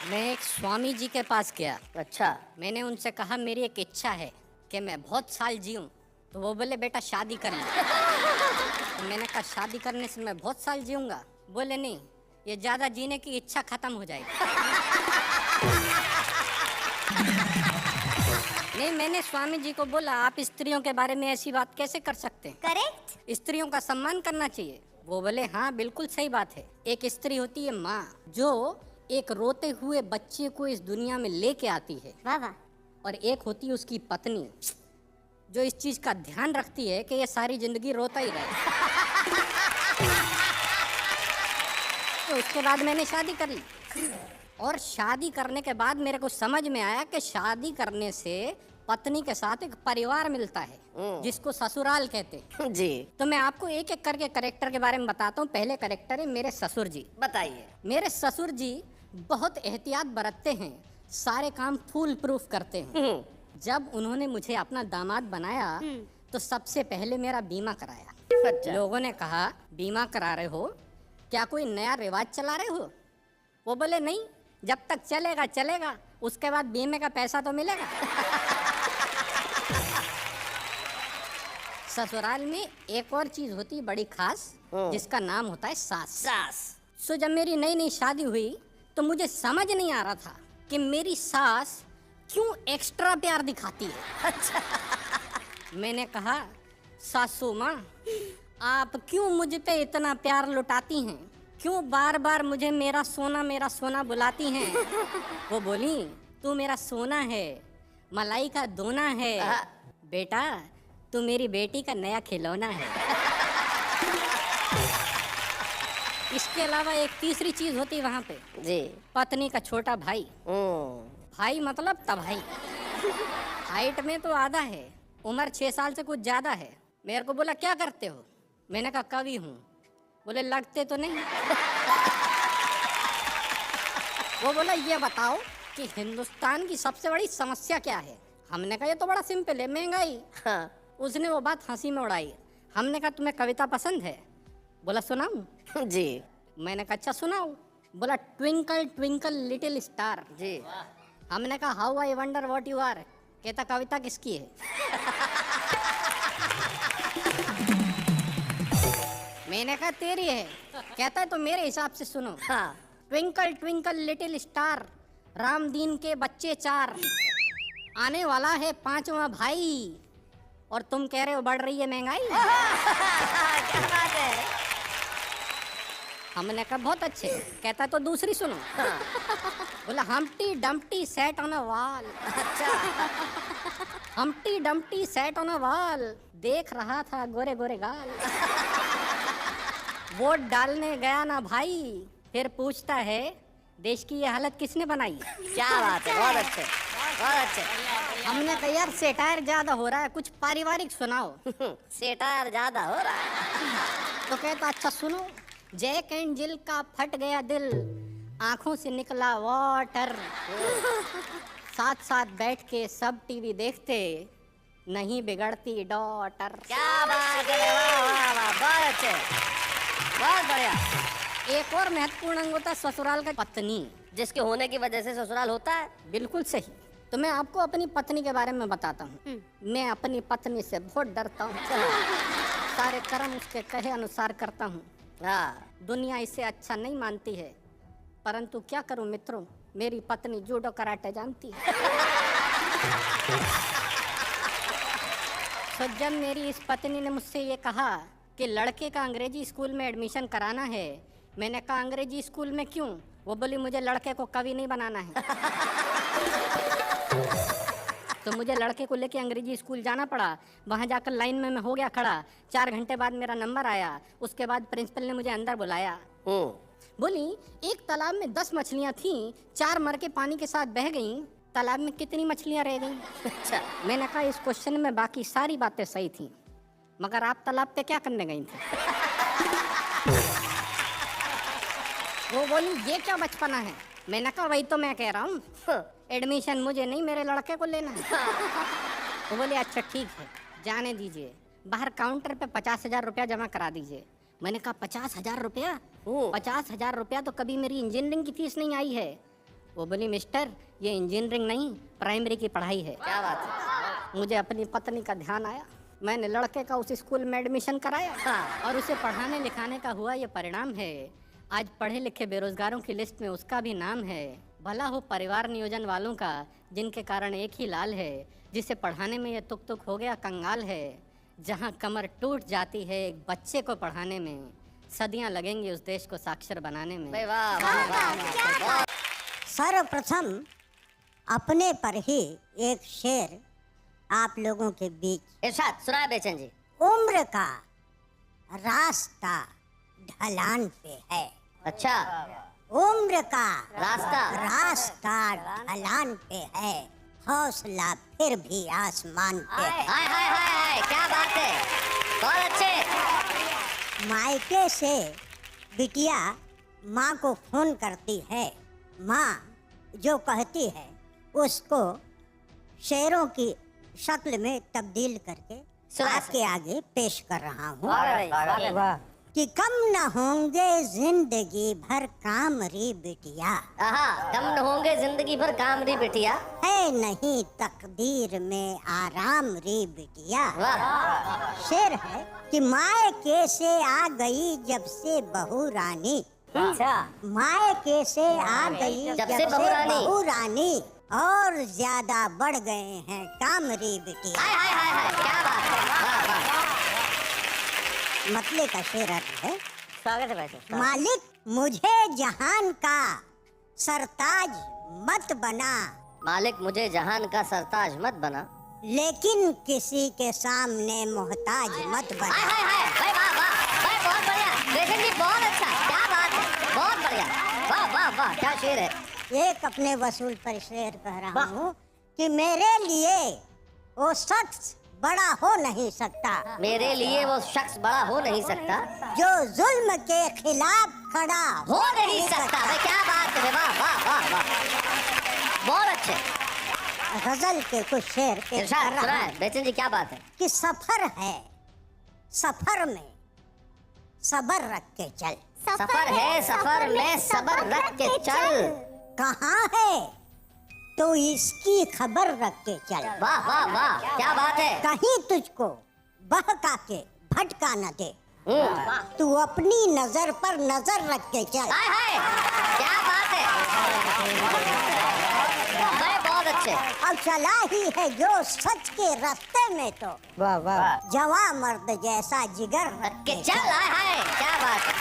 मैं एक स्वामी जी के पास गया। अच्छा। मैंने उनसे कहा मेरी एक इच्छा है कि मैं बहुत साल जीऊं। तो वो बोले बेटा शादी कर ले। तो मैंने कहा शादी करने से मैं बहुत साल जीऊंगा? बोले नहीं, ये ज्यादा जीने की इच्छा खत्म हो जाएगी। नहीं, मैंने स्वामी जी को बोला आप स्त्रियों के बारे में ऐसी बात कैसे कर सकते हैं? करेक्ट। स्त्रियों का सम्मान करना चाहिए। वो बोले हाँ बिल्कुल सही बात है। एक स्त्री होती है माँ, जो एक रोते हुए बच्चे को इस दुनिया में लेके आती है। वाह वाह। और एक होती है उसकी पत्नी, जो इस चीज का ध्यान रखती है कि ये सारी जिंदगी रोता ही रहे। तो उसके बाद मैंने शादी कर ली। और शादी करने के बाद मेरे को समझ में आया कि शादी करने से पत्नी के साथ एक परिवार मिलता है, जिसको ससुराल कहते हैं। जी तो मैं आपको एक एक करके करेक्टर के बारे में बताता हूँ। पहले करेक्टर है मेरे ससुर जी। बताइए। मेरे ससुर जी बहुत एहतियात बरतते हैं, सारे काम फूल प्रूफ करते हैं। जब उन्होंने मुझे अपना दामाद बनाया तो सबसे पहले मेरा बीमा कराया। अच्छा। लोगों ने कहा बीमा करा रहे हो, क्या कोई नया रिवाज चला रहे हो? वो बोले नहीं, जब तक चलेगा चलेगा, उसके बाद बीमे का पैसा तो मिलेगा। ससुराल में एक और चीज होती बड़ी खास, जिसका नाम होता है सास। सास। सो जब मेरी नई नई शादी हुई तो मुझे समझ नहीं आ रहा था कि मेरी सास क्यों एक्स्ट्रा प्यार दिखाती है। अच्छा। मैंने कहा सासू माँ, आप क्यों मुझ पे इतना प्यार लुटाती हैं? क्यों बार बार मुझे मेरा सोना बुलाती हैं? वो बोली तू मेरा सोना है, मलाई का दोना है, बेटा तू मेरी बेटी का नया खिलौना है। इसके अलावा एक तीसरी चीज होती वहाँ पे जी। पत्नी का छोटा भाई। भाई मतलब तभाई। हाइट में तो आधा है, उम्र 6 साल से कुछ ज्यादा है। मेरे को बोला क्या करते हो? मैंने कहा कवि हूँ। बोले लगते तो नहीं। वो बोला ये बताओ कि हिंदुस्तान की सबसे बड़ी समस्या क्या है? हमने कहा ये तो बड़ा सिंपल है, महंगाई। हाँ। उसने वो बात हंसी में उड़ाई। हमने कहा तुम्हें कविता पसंद है? बोला सुनाऊं? जी। मैंने कहा अच्छा सुनाओ। बोला ट्विंकल ट्विंकल लिटिल स्टार। जी। हमने कहा how I wonder what you are. कहता कविता किसकी है? मैंने कहा तेरी है। कहता है तो मेरे हिसाब से सुनो। हाँ। Twinkle twinkle little star, Ram दीन के बच्चे 4, आने वाला है 5वां भाई, और तुम कह रहे हो बढ़ रही है महंगाई। क्या बात है। हमने कहा बहुत अच्छे। कहता है तो दूसरी सुनो। हाँ। बोला Humpty Dumpty sat on a wall. अच्छा। Humpty Dumpty sat on a wall, देख रहा था गोरे गोरे गाल। वोट डालने गया ना भाई, फिर पूछता है देश की ये हालत किसने बनाई? क्या बात है, बहुत अच्छे, बहुत अच्छे। हमने कहा यार सेटायर ज्यादा हो रहा है, कुछ पारिवारिक सुनाओ। सेटायर ज्यादा हो रहा है। तो कहता अच्छा सुनो, जैक एंड जिल का फट गया दिल, आंखों से निकला वाटर, साथ साथ बैठ के सब टीवी देखते, नहीं बिगड़ती डॉटर। क्या बात है, वाह वाह वाह, बहुत अच्छे, बहुत बढ़िया। एक और महत्वपूर्ण अंग होता है ससुराल का पत्नी, जिसके होने की वजह से ससुराल होता है। बिल्कुल सही। तो मैं आपको अपनी पत्नी के बारे में बताता हूँ। मैं अपनी पत्नी से बहुत डरता हूँ। सारे कर्म उसके कहे अनुसार करता हूँ। हाँ। दुनिया इसे अच्छा नहीं मानती है, परंतु क्या करूं मित्रों, मेरी पत्नी जूडो कराटे जानती है। तो जब मेरी इस पत्नी ने मुझसे ये कहा कि लड़के का अंग्रेजी स्कूल में एडमिशन कराना है, मैंने कहा अंग्रेजी स्कूल में क्यों? वो बोली मुझे लड़के को कवि नहीं बनाना है। तो मुझे लड़के को लेके अंग्रेजी स्कूल जाना पड़ा। वहाँ जाकर लाइन में मैं हो गया खड़ा। 4 घंटे बाद मेरा नंबर आया। उसके बाद प्रिंसिपल ने मुझे अंदर बुलाया। बोली एक तालाब में 10 मछलियाँ थीं, 4 मर के पानी के साथ बह गईं, तालाब में कितनी मछलियाँ रह गईं? अच्छा। मैंने कहा इस क्वेश्चन में बाकी सारी बातें सही थी, मगर आप तालाब पे क्या करने गई थी? वो बोली ये क्या बचपना है? मैंने कहा वही तो मैं कह रहा हूँ, एडमिशन मुझे नहीं मेरे लड़के को लेना है। वो बोले अच्छा ठीक है, जाने दीजिए, बाहर काउंटर पे 50,000 रुपया जमा करा दीजिए। मैंने कहा 50,000 रुपया? 50,000 रुपया तो कभी मेरी इंजीनियरिंग की फीस नहीं आई है। वो बोली मिस्टर ये इंजीनियरिंग नहीं प्राइमरी की पढ़ाई है। क्या बात है। मुझे अपनी पत्नी का ध्यान आया, मैंने लड़के का उस स्कूल में एडमिशन कराया हाँ। और उसे पढ़ाने लिखाने का हुआ ये परिणाम है। आज पढ़े लिखे बेरोजगारों की लिस्ट में उसका भी नाम है। भला हो परिवार नियोजन वालों का जिनके कारण एक ही लाल है, जिसे पढ़ाने में ये तुक तुक हो गया कंगाल है। जहाँ कमर टूट जाती है एक बच्चे को पढ़ाने में, सदियां लगेंगी उस देश को साक्षर बनाने में। भाई वाह वाह वाह वाह। सर्वप्रथम अपने पर ही एक शेर आप लोगों के बीच। इरशाद सुनाए बेचन जी। उम्र का रास्ता ढलान पे है। अच्छा। उम्र का रास्ता ढलान पे है, हौसला फिर भी आसमान पे है। हाय हाय हाय हाय, क्या बात है, बहुत अच्छे। मायके से बिटिया माँ को फोन करती है, माँ जो कहती है उसको शेरों की शक्ल में तब्दील करके आपके आगे पेश कर रहा हूँ कि कम न होंगे जिंदगी भर काम रे बिटिया। कम न होंगे जिंदगी भर काम रे बिटिया। है नहीं तकदीर में आराम रे बिटिया। वाह। शेर है कि मायके से आ गई जब से बहू रानी। अच्छा। मायके से आ गई जब से बहू रानी और ज्यादा बढ़ गए हैं काम रे बिटिया। हाय हाय हाय हाय, क्या बात है, वाह वाह। मतले का शेर है, स्वागत है भाई। मालिक मुझे जहान का सरताज मत बना। मालिक मुझे जहान का सरताज मत बना, लेकिन किसी के सामने मोहताज मत हाय बना। हाय हाय, भाई वाह वाह, भाई बहुत बढ़िया बेचन जी, बहुत अच्छा, क्या बात है, बहुत बढ़िया, वाह वाह वाह, क्या शेर है। एक अपने वसूल पर शेर कह रहा हूँ कि मेरे लिए वो शख्स बड़ा हो नहीं सकता, मेरे लिए वो शख्स बड़ा हो नहीं सकता, जो जुल्म के खिलाफ खड़ा हो नहीं सकता। भाई क्या बात है, वाह वाह वाह वाह, बहुत अच्छे। गजल के कुछ शेर पेश कर इरशाद रहा सुनाए हूँ बेचन जी, क्या बात है। कि सफर है, सफर में सबर रख के चल। सफर है, सफर में सबर रख के चल। कहाँ है तो इसकी खबर रख के चल। वाह वाह वाह, क्या बात है। कहीं तुझको बहका के भटका न दे, वाह। तू अपनी नजर पर नजर रख के चल। हाय हाय, क्या बात है, भाई बहुत अच्छे। अब चला ही है जो सच के रास्ते में तो वाह वाह, जवां मर्द जैसा जिगर रख के चल। हाय हाय, क्या बात है।